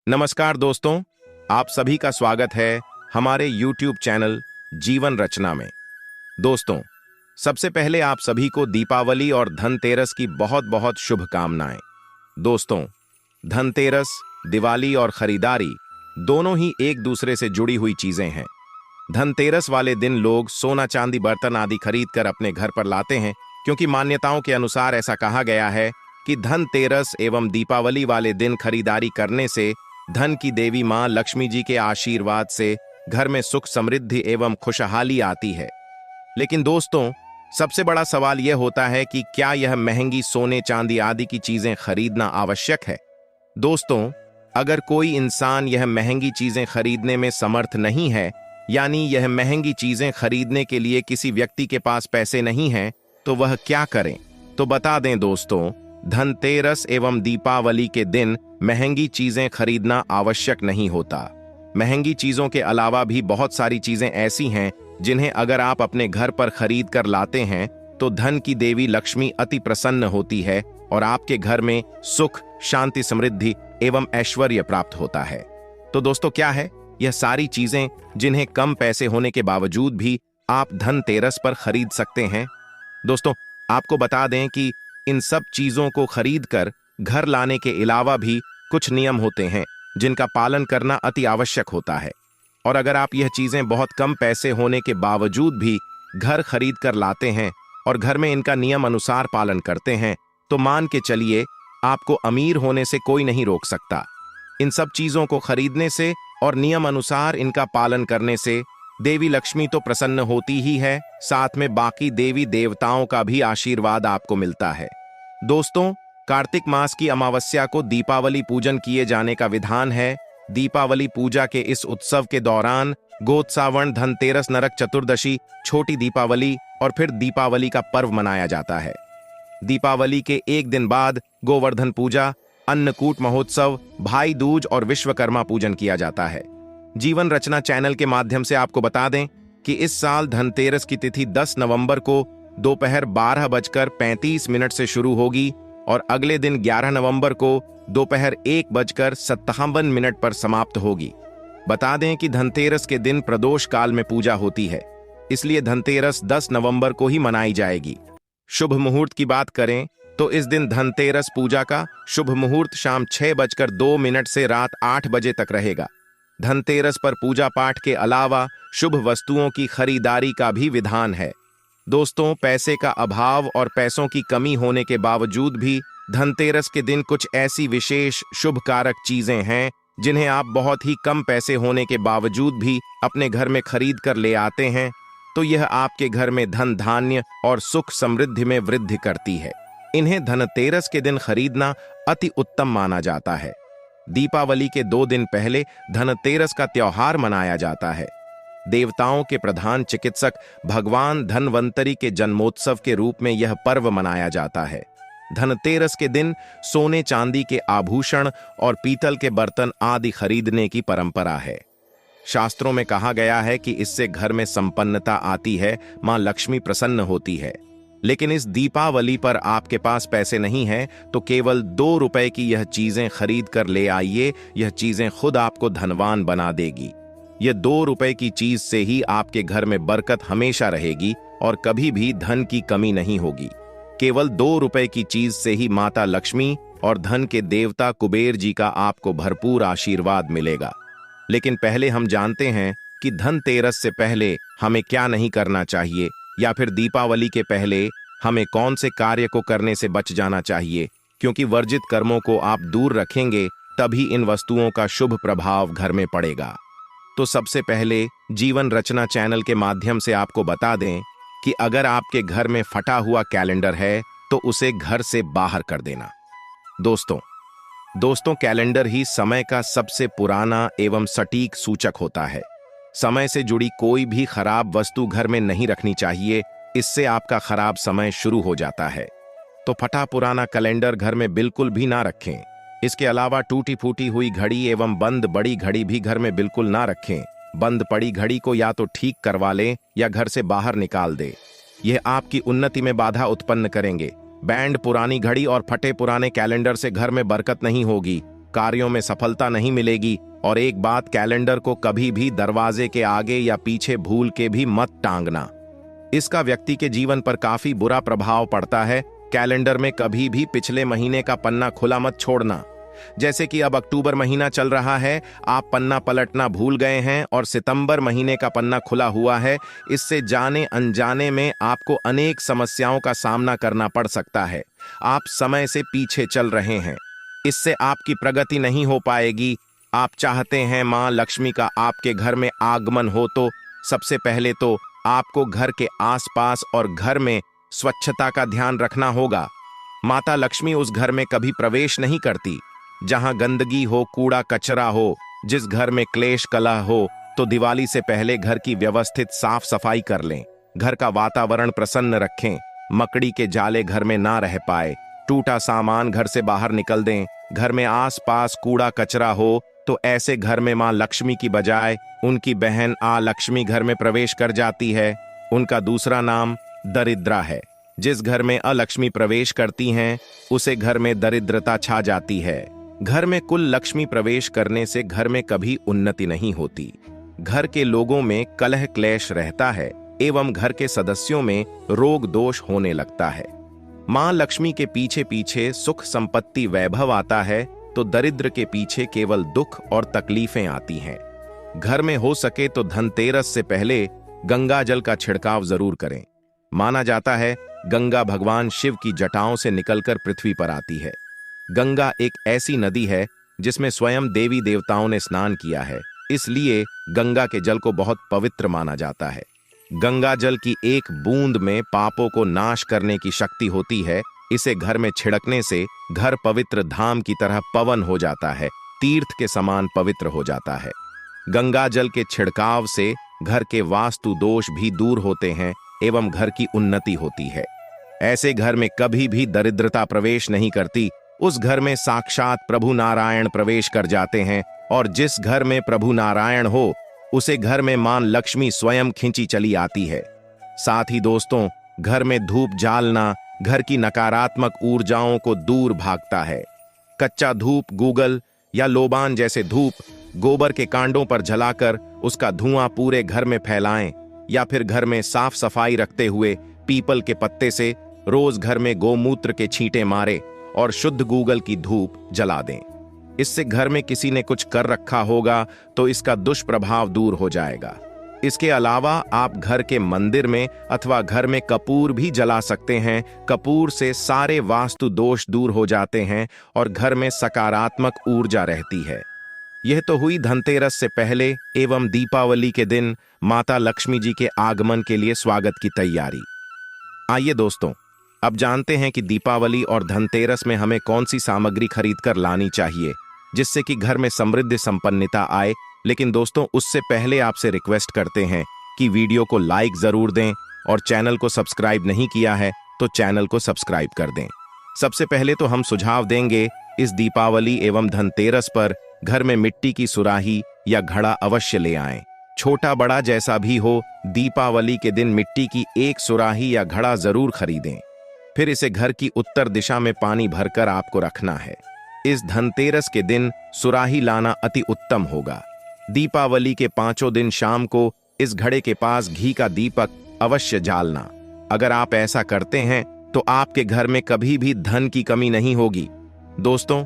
नमस्कार दोस्तों, आप सभी का स्वागत है हमारे YouTube चैनल जीवन रचना में। दोस्तों, सबसे पहले आप सभी को दीपावली और धनतेरस की बहुत बहुत शुभकामनाएं। दोस्तों, धनतेरस, दिवाली और खरीदारी दोनों ही एक दूसरे से जुड़ी हुई चीजें हैं। धनतेरस वाले दिन लोग सोना चांदी बर्तन आदि खरीद कर अपने घर पर लाते हैं, क्योंकि मान्यताओं के अनुसार ऐसा कहा गया है कि धनतेरस एवं दीपावली वाले दिन खरीदारी करने से धन की देवी मां लक्ष्मी जी के आशीर्वाद से घर में सुख समृद्धि एवं खुशहाली आती है। लेकिन दोस्तों, सबसे बड़ा सवाल यह होता है कि क्या यह महंगी सोने चांदी आदि की चीजें खरीदना आवश्यक है? दोस्तों, अगर कोई इंसान यह महंगी चीजें खरीदने में समर्थ नहीं है, यानी यह महंगी चीजें खरीदने के लिए किसी व्यक्ति के पास पैसे नहीं हैं, तो वह क्या करें? तो बता दें दोस्तों, धनतेरस एवं दीपावली के दिन महंगी चीजें खरीदना आवश्यक नहीं होता। महंगी चीजों के अलावा भी बहुत सारी चीजें ऐसी हैं जिन्हें अगर आप अपने घर पर खरीद कर लाते हैं तो धन की देवी लक्ष्मी अति प्रसन्न होती है और आपके घर में सुख, शांति, समृद्धि एवं ऐश्वर्य प्राप्त होता है। तो दोस्तों, क्या है यह सारी चीजें जिन्हें कम पैसे होने के बावजूद भी आप धनतेरस पर खरीद सकते हैं? दोस्तों, आपको बता दें कि इन सब चीजों को खरीदकर घर लाने के अलावा भी कुछ नियम होते हैं जिनका पालन करना अति आवश्यक होता है। और अगर आप यह चीजें बहुत कम पैसे होने के बावजूद भी घर खरीद कर लाते हैं और घर में इनका नियम अनुसार पालन करते हैं, तो मान के चलिए आपको अमीर होने से कोई नहीं रोक सकता। इन सब चीजों को खरीदने से और नियम अनुसार इनका पालन करने से देवी लक्ष्मी तो प्रसन्न होती ही है, साथ में बाकी देवी देवताओं का भी आशीर्वाद आपको मिलता है। दोस्तों, कार्तिक मास की अमावस्या को दीपावली पूजन किए जाने का विधान है। दीपावली पूजा के इस उत्सव के दौरान गोत्सावण, धनतेरस, नरक चतुर्दशी, छोटी दीपावली और फिर दीपावली का पर्व मनाया जाता है। दीपावली के एक दिन बाद गोवर्धन पूजा, अन्नकूट महोत्सव, भाई दूज और विश्वकर्मा पूजन किया जाता है। जीवन रचना चैनल के माध्यम से आपको बता दें कि इस साल धनतेरस की तिथि 10 नवंबर को दोपहर 12:35 से शुरू होगी और अगले दिन 11 नवंबर को दोपहर 1:57 पर समाप्त होगी। बता दें कि धनतेरस के दिन प्रदोष काल में पूजा होती है, इसलिए धनतेरस 10 नवंबर को ही मनाई जाएगी। शुभ मुहूर्त की बात करें तो इस दिन धनतेरस पूजा का शुभ मुहूर्त शाम 6:02 से रात 8 बजे तक रहेगा। धनतेरस पर पूजा पाठ के अलावा शुभ वस्तुओं की खरीदारी का भी विधान है। दोस्तों, पैसे का अभाव और पैसों की कमी होने के बावजूद भी धनतेरस के दिन कुछ ऐसी विशेष शुभ कारक चीजें हैं जिन्हें आप बहुत ही कम पैसे होने के बावजूद भी अपने घर में खरीद कर ले आते हैं, तो यह आपके घर में धन धान्य और सुख समृद्धि में वृद्धि करती है। इन्हें धनतेरस के दिन खरीदना अति उत्तम माना जाता है। दीपावली के 2 दिन पहले धनतेरस का त्योहार मनाया जाता है। देवताओं के प्रधान चिकित्सक भगवान धनवंतरी के जन्मोत्सव के रूप में यह पर्व मनाया जाता है। धनतेरस के दिन सोने चांदी के आभूषण और पीतल के बर्तन आदि खरीदने की परंपरा है। शास्त्रों में कहा गया है कि इससे घर में संपन्नता आती है, मां लक्ष्मी प्रसन्न होती है। लेकिन इस दीपावली पर आपके पास पैसे नहीं हैं, तो केवल 2 रुपए की यह चीजें खरीद कर ले आइए। यह चीजें खुद आपको धनवान बना देगी। यह 2 रुपए की चीज से ही आपके घर में बरकत हमेशा रहेगी और कभी भी धन की कमी नहीं होगी। केवल 2 रुपए की चीज से ही माता लक्ष्मी और धन के देवता कुबेर जी का आपको भरपूर आशीर्वाद मिलेगा। लेकिन पहले हम जानते हैं कि धनतेरस से पहले हमें क्या नहीं करना चाहिए, या फिर दीपावली के पहले हमें कौन से कार्य को करने से बच जाना चाहिए, क्योंकि वर्जित कर्मों को आप दूर रखेंगे तभी इन वस्तुओं का शुभ प्रभाव घर में पड़ेगा। तो सबसे पहले जीवन रचना चैनल के माध्यम से आपको बता दें कि अगर आपके घर में फटा हुआ कैलेंडर है तो उसे घर से बाहर कर देना। दोस्तों, कैलेंडर ही समय का सबसे पुराना एवं सटीक सूचक होता है। समय से जुड़ी कोई भी खराब वस्तु घर में नहीं रखनी चाहिए, इससे आपका खराब समय शुरू हो जाता है। तो फटा पुराना कैलेंडर घर में बिल्कुल भी ना रखें। इसके अलावा टूटी फूटी हुई घड़ी एवं बंद बड़ी घड़ी भी घर में बिल्कुल ना रखें। बंद पड़ी घड़ी को या तो ठीक करवा लें या घर से बाहर निकाल दें। यह आपकी उन्नति में बाधा उत्पन्न करेंगे। बैंड पुरानी घड़ी और फटे पुराने कैलेंडर से घर में बरकत नहीं होगी। कार्यों में सफलता नहीं मिलेगी। और एक बात, कैलेंडर को कभी भी दरवाजे के आगे या पीछे भूल के भी मत टांगना। इसका व्यक्ति के जीवन पर काफी बुरा प्रभाव पड़ता है। कैलेंडर में कभी भी पिछले महीने का पन्ना खुला मत छोड़ना। जैसे कि अब अक्टूबर महीना चल रहा है, आप पन्ना पलटना भूल गए हैं और सितंबर महीने का पन्ना खुला हुआ है। इससे जाने अनजाने में आपको अनेक समस्याओं का सामना करना पड़ सकता है। आप समय से पीछे चल रहे हैं, इससे आपकी प्रगति नहीं हो पाएगी। आप चाहते हैं मां लक्ष्मी का आपके घर में आगमन हो, तो सबसे पहले तो आपको घर के आसपास और घर में स्वच्छता का ध्यान रखना होगा। माता लक्ष्मी उस घर में कभी प्रवेश नहीं करती जहां गंदगी हो, कूड़ा कचरा हो। जिस घर में क्लेश कलह हो, तो दिवाली से पहले घर की व्यवस्थित साफ सफाई कर लें। घर का वातावरण प्रसन्न रखें। मकड़ी के जाले घर में ना रह पाए। टूटा सामान घर से बाहर निकल दें। घर में आसपास कूड़ा कचरा हो तो ऐसे घर में मां लक्ष्मी की बजाय उनकी बहन आ लक्ष्मी घर में प्रवेश कर जाती है। उनका दूसरा नाम दरिद्रा है। जिस घर में अलक्ष्मी प्रवेश करती हैं, उसे घर में दरिद्रता छा जाती है। घर में कुल लक्ष्मी प्रवेश करने से घर में कभी उन्नति नहीं होती। घर के लोगों में कलह क्लेश रहता है एवं घर के सदस्यों में रोग दोष होने लगता है। मां लक्ष्मी के पीछे पीछे सुख संपत्ति वैभव आता है, तो दरिद्र के पीछे केवल दुख और तकलीफें आती हैं। घर में हो सके तो धनतेरस से पहले गंगा जल का छिड़काव जरूर करें। माना जाता है गंगा भगवान शिव की जटाओं से निकलकर पृथ्वी पर आती है। गंगा एक ऐसी नदी है जिसमें स्वयं देवी देवताओं ने स्नान किया है, इसलिए गंगा के जल को बहुत पवित्र माना जाता है। गंगा जल की एक बूंद में पापों को नाश करने की शक्ति होती है। इसे घर में छिड़कने से घर पवित्र धाम की तरह पवन हो जाता है, तीर्थ के समान पवित्र हो जाता है। गंगा जल के छिड़काव से घर के वास्तु दोष भी दूर होते हैं एवं घर की उन्नति होती है। ऐसे घर में कभी भी दरिद्रता प्रवेश नहीं करती। उस घर में साक्षात प्रभु नारायण प्रवेश कर जाते हैं, और जिस घर में प्रभु नारायण हो उसे घर में मां लक्ष्मी स्वयं खींची चली आती है। साथ ही दोस्तों, घर में धूप जालना घर की नकारात्मक ऊर्जाओं को दूर भागता है। कच्चा धूप, गूगल या लोबान जैसे धूप गोबर के कांडों पर जलाकर उसका धुआं पूरे घर में फैलाएं, या फिर घर में साफ सफाई रखते हुए पीपल के पत्ते से रोज घर में गोमूत्र के छींटे मारे और शुद्ध गूगल की धूप जला दें। इससे घर में किसी ने कुछ कर रखा होगा तो इसका दुष्प्रभाव दूर हो जाएगा। इसके अलावा आप घर के मंदिर में अथवा घर में कपूर भी जला सकते हैं। कपूर से सारे वास्तु दोष दूर हो जाते हैं और घर में सकारात्मक ऊर्जा रहती है। यह तो हुई धनतेरस से पहले एवं दीपावली के दिन माता लक्ष्मी जी के आगमन के लिए स्वागत की तैयारी। आइए दोस्तों, अब जानते हैं कि दीपावली और धनतेरस में हमें कौन सी सामग्री खरीदकर लानी चाहिए जिससे कि घर में समृद्धि संपन्नता आए। लेकिन दोस्तों, उससे पहले आपसे रिक्वेस्ट करते हैं कि वीडियो को लाइक जरूर दें और चैनल को सब्सक्राइब नहीं किया है तो चैनल को सब्सक्राइब कर दें। सबसे पहले तो हम सुझाव देंगे, इस दीपावली एवं धनतेरस पर घर में मिट्टी की सुराही या घड़ा अवश्य ले आएं। छोटा बड़ा जैसा भी हो, दीपावली के दिन मिट्टी की एक सुराही या घड़ा जरूर खरीदें। फिर इसे घर की उत्तर दिशा में पानी भरकर आपको रखना है। इस धनतेरस के दिन सुराही लाना अति उत्तम होगा। दीपावली के 5 दिन शाम को इस घड़े के पास घी का दीपक अवश्य जालना। अगर आप ऐसा करते हैं तो आपके घर में कभी भी धन की कमी नहीं होगी। दोस्तों,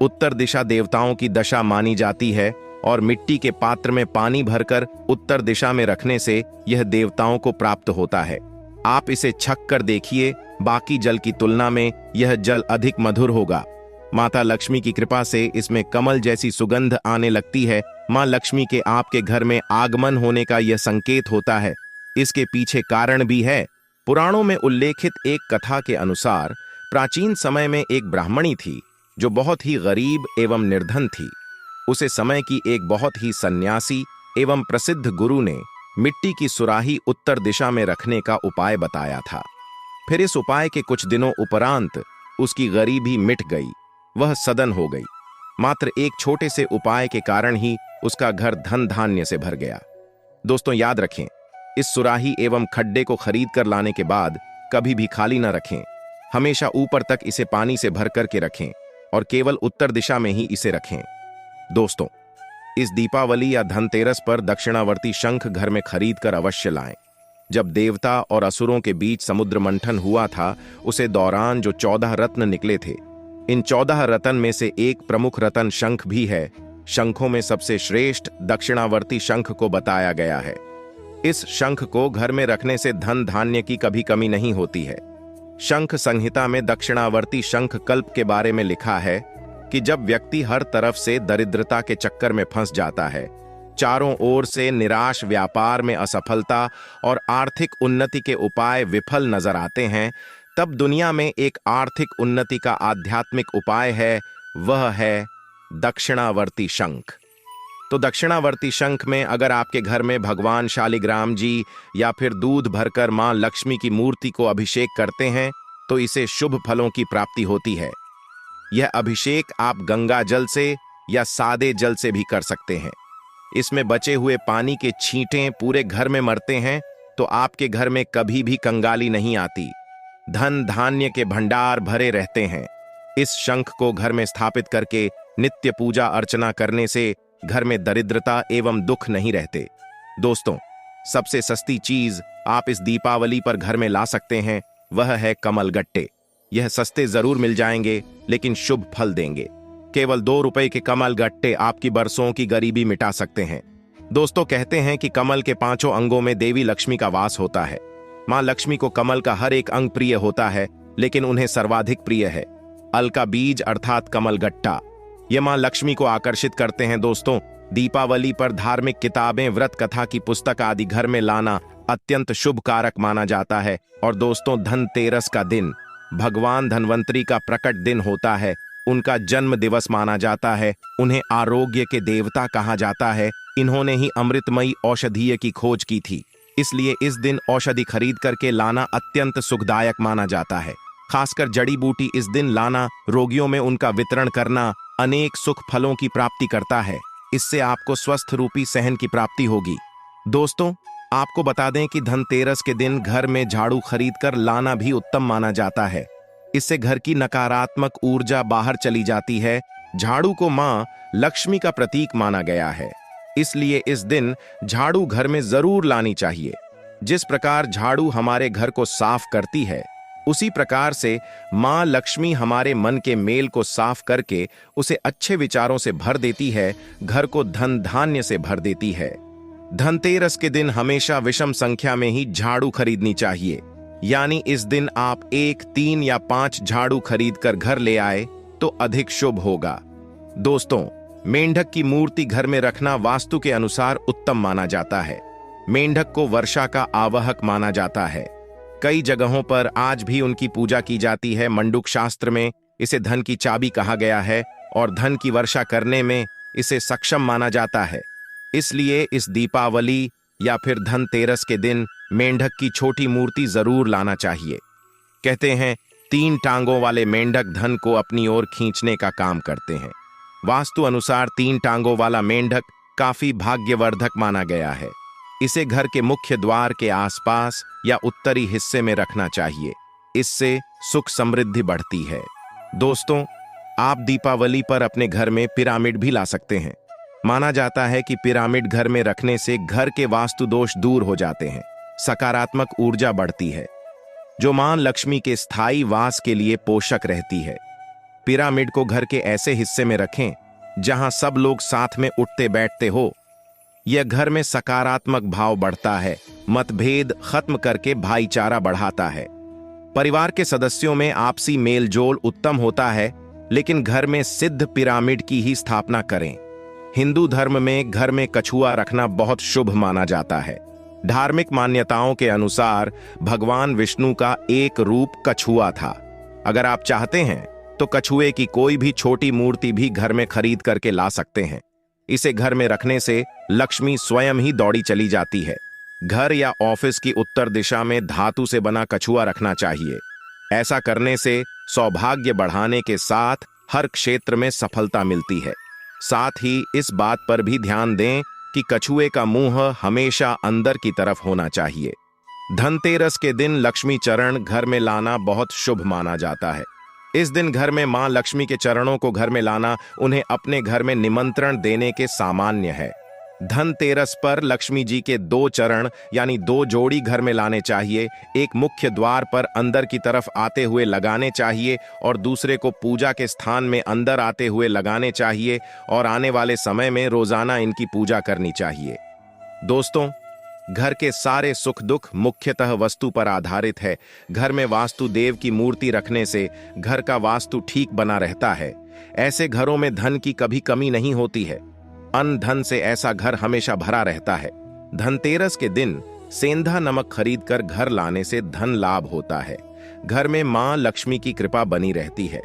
उत्तर दिशा देवताओं की दशा मानी जाती है और मिट्टी के पात्र में पानी भरकर उत्तर दिशा में रखने से यह देवताओं को प्राप्त होता है। आप इसे छक कर देखिए, बाकी जल की तुलना में यह जल अधिक मधुर होगा। माता लक्ष्मी की कृपा से इसमें कमल जैसी सुगंध आने लगती है। मां लक्ष्मी के आपके घर में आगमन होने का यह संकेत होता है। इसके पीछे कारण भी है। पुराणों में उल्लेखित एक कथा के अनुसार प्राचीन समय में एक ब्राह्मणी थी जो बहुत ही गरीब एवं निर्धन थी। उसे समय की एक बहुत ही सन्यासी एवं प्रसिद्ध गुरु ने मिट्टी की सुराही उत्तर दिशा में रखने का उपाय बताया था। फिर इस उपाय के कुछ दिनों उपरांत उसकी गरीबी मिट गई, वह सदन हो गई। मात्र एक छोटे से उपाय के कारण ही उसका घर धन धान्य से भर गया। दोस्तों, याद रखें, इस सुराही एवं खड्डे को खरीद कर लाने के बाद कभी भी खाली न रखें। हमेशा ऊपर तक इसे पानी से भर करके रखें और केवल उत्तर दिशा में ही इसे रखें। दोस्तों, इस दीपावली या धनतेरस पर दक्षिणावर्ती शंख घर में खरीद कर अवश्य लाएं। जब देवता और असुरों के बीच समुद्र मंथन हुआ था, उसे दौरान जो 14 रत्न निकले थे, इन 14 रत्न में से एक प्रमुख रत्न शंख भी है। शंखों में सबसे श्रेष्ठ दक्षिणावर्ती शंख को बताया गया है। इस शंख को घर में रखने से धन धान्य की कभी कमी नहीं होती है। शंख संहिता में दक्षिणावर्ती शंख कल्प के बारे में लिखा है कि जब व्यक्ति हर तरफ से दरिद्रता के चक्कर में फंस जाता है, चारों ओर से निराश, व्यापार में असफलता और आर्थिक उन्नति के उपाय विफल नजर आते हैं, तब दुनिया में एक आर्थिक उन्नति का आध्यात्मिक उपाय है, वह है दक्षिणावर्ती शंख। तो दक्षिणावर्ती शंख में अगर आपके घर में भगवान शालिग्राम जी या फिर दूध भरकर मां लक्ष्मी की मूर्ति को अभिषेक करते हैं, तो इसे शुभ फलों की प्राप्ति होती है। यह अभिषेक आप गंगा जल से या सादे जल से भी कर सकते हैं। इसमें बचे हुए पानी के छींटे पूरे घर में मरते हैं, तो आपके घर में कभी भी कंगाली नहीं आती, धन धान्य के भंडार भरे रहते हैं। इस शंख को घर में स्थापित करके नित्य पूजा अर्चना करने से घर में दरिद्रता एवं दुख नहीं रहते। दोस्तों, सबसे सस्ती चीज आप इस दीपावली पर घर में ला सकते हैं, वह है कमल गट्टे। यह सस्ते जरूर मिल जाएंगे, लेकिन शुभ फल देंगे। केवल 2 रुपए के कमल गट्टे आपकी बरसों की गरीबी मिटा सकते हैं। दोस्तों, कहते हैं कि कमल के 5 अंगों में देवी लक्ष्मी का वास होता है। मां लक्ष्मी को कमल का हर एक अंग प्रिय होता है, लेकिन उन्हें सर्वाधिक प्रिय है अलका बीज अर्थात कमल गट्टा। ये मां लक्ष्मी को आकर्षित करते हैं। दोस्तों, दीपावली पर धार्मिक किताबें, व्रत कथा की पुस्तक आदि घर में लाना अत्यंत शुभ कारक माना जाता है। और दोस्तों, धनतेरस का दिन भगवान धन्वंतरी का प्रकट दिन होता है। उनका जन्म दिवस माना जाता है। उन्हें आरोग्य के देवता कहा जाता है। इन्होंने ही अमृतमयी औषधीय की खोज की थी, इसलिए इस दिन औषधि खरीद करके लाना अत्यंत सुखदायक माना जाता है। खासकर जड़ी बूटी इस दिन लाना, रोगियों में उनका वितरण करना अनेक सुख फलों की प्राप्ति करता है। इससे आपको स्वस्थ रूपी सहन की प्राप्ति होगी। दोस्तों, आपको बता दें कि धनतेरस के दिन घर में झाड़ू खरीद कर लाना भी उत्तम माना जाता है। इससे घर की नकारात्मक ऊर्जा बाहर चली जाती है। झाड़ू को मां लक्ष्मी का प्रतीक माना गया है, इसलिए इस दिन झाड़ू घर में जरूर लानी चाहिए। जिस प्रकार झाड़ू हमारे घर को साफ करती है, उसी प्रकार से मां लक्ष्मी हमारे मन के मेल को साफ करके उसे अच्छे विचारों से भर देती है, घर को धन धान्य से भर देती है। धनतेरस के दिन हमेशा विषम संख्या में ही झाड़ू खरीदनी चाहिए, यानी इस दिन आप 1, 3 या 5 झाड़ू खरीद कर घर ले आए तो अधिक शुभ होगा। दोस्तों, मेंढक की मूर्ति घर में रखना वास्तु के अनुसार उत्तम माना जाता है। मेंढक को वर्षा का आवाहक माना जाता है। कई जगहों पर आज भी उनकी पूजा की जाती है। मंडूक शास्त्र में इसे धन की चाबी कहा गया है और धन की वर्षा करने में इसे सक्षम माना जाता है। इसलिए इस दीपावली या फिर धनतेरस के दिन मेंढक की छोटी मूर्ति जरूर लाना चाहिए। कहते हैं 3 टांगों वाले मेंढक धन को अपनी ओर खींचने का काम करते हैं। वास्तु अनुसार 3 टांगों वाला मेंढक काफी भाग्यवर्धक माना गया है। इसे घर के मुख्य द्वार के आसपास या उत्तरी हिस्से में रखना चाहिए। इससे सुख समृद्धि बढ़ती है। दोस्तों, आप दीपावली पर अपने घर में पिरामिड भी ला सकते हैं। माना जाता है कि पिरामिड घर में रखने से घर के वास्तु दोष दूर हो जाते हैं, सकारात्मक ऊर्जा बढ़ती है, जो मां लक्ष्मी के स्थायी वास के लिए पोषक रहती है। पिरामिड को घर के ऐसे हिस्से में रखें जहां सब लोग साथ में उठते बैठते हो। यह घर में सकारात्मक भाव बढ़ता है, मतभेद खत्म करके भाईचारा बढ़ाता है। परिवार के सदस्यों में आपसी मेलजोल उत्तम होता है, लेकिन घर में सिद्ध पिरामिड की ही स्थापना करें। हिंदू धर्म में घर में कछुआ रखना बहुत शुभ माना जाता है। धार्मिक मान्यताओं के अनुसार भगवान विष्णु का एक रूप कछुआ था। अगर आप चाहते हैं तो कछुए की कोई भी छोटी मूर्ति भी घर में खरीद करके ला सकते हैं। इसे घर में रखने से लक्ष्मी स्वयं ही दौड़ी चली जाती है। घर या ऑफिस की उत्तर दिशा में धातु से बना कछुआ रखना चाहिए। ऐसा करने से सौभाग्य बढ़ाने के साथ हर क्षेत्र में सफलता मिलती है। साथ ही इस बात पर भी ध्यान दें कि कछुए का मुंह हमेशा अंदर की तरफ होना चाहिए। धनतेरस के दिन लक्ष्मी चरण घर में लाना बहुत शुभ माना जाता है। इस दिन घर में मां लक्ष्मी के चरणों को घर में लाना उन्हें अपने घर में निमंत्रण देने के सामान्य है। धनतेरस पर लक्ष्मी जी के 2 चरण यानी 2 जोड़ी घर में लाने चाहिए। एक मुख्य द्वार पर अंदर की तरफ आते हुए लगाने चाहिए और दूसरे को पूजा के स्थान में अंदर आते हुए लगाने चाहिए और आने वाले समय में रोजाना इनकी पूजा करनी चाहिए। दोस्तों, घर के सारे सुख दुख मुख्यतः वस्तु पर आधारित है। घर में वास्तु देव की मूर्ति रखने से घर का वास्तु ठीक बना रहता है। ऐसे घरों में धन की कभी कमी नहीं होती है। अन्न धन से ऐसा घर हमेशा भरा रहता है। धनतेरस के दिन सेंधा नमक खरीदकर घर लाने से धन लाभ होता है। घर में मां लक्ष्मी की कृपा बनी रहती है।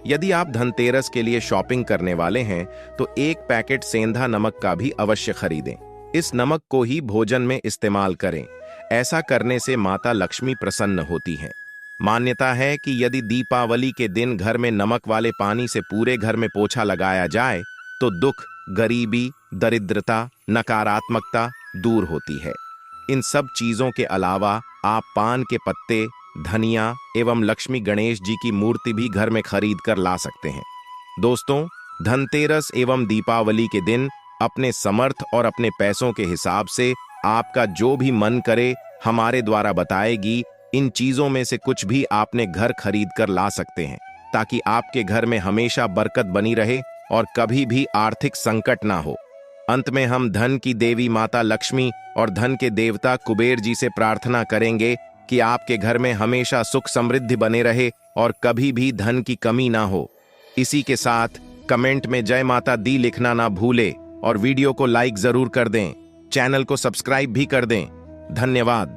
यदि आप धनतेरस के लिए शॉपिंग करने वाले हैं तो 1 पैकेट सेंधा नमक का भी अवश्य खरीदें। इस नमक को ही भोजन में इस्तेमाल करें। ऐसा करने से माता लक्ष्मी प्रसन्न होती हैं। मान्यता है कि यदि दीपावली के दिन घर में नमक वाले पानी से पूरे घर में पोछा लगाया जाए तो दुख, गरीबी, दरिद्रता, नकारात्मकता दूर होती है। इन सब चीजों के अलावा आप पान के पत्ते, धनिया एवं लक्ष्मी गणेश जी की मूर्ति भी घर में खरीद कर ला सकते हैं। दोस्तों, धनतेरस एवं दीपावली के दिन अपने समर्थ और अपने पैसों के हिसाब से आपका जो भी मन करे हमारे द्वारा बताएगी इन चीजों में से कुछ भी आपने घर खरीद कर ला सकते हैं, ताकि आपके घर में हमेशा बरकत बनी रहे और कभी भी आर्थिक संकट ना हो। अंत में हम धन की देवी माता लक्ष्मी और धन के देवता कुबेर जी से प्रार्थना करेंगे कि आपके घर में हमेशा सुख समृद्धि बने रहे और कभी भी धन की कमी ना हो। इसी के साथ कमेंट में जय माता दी लिखना ना भूले और वीडियो को लाइक जरूर कर दें। चैनल को सब्सक्राइब भी कर दें। धन्यवाद।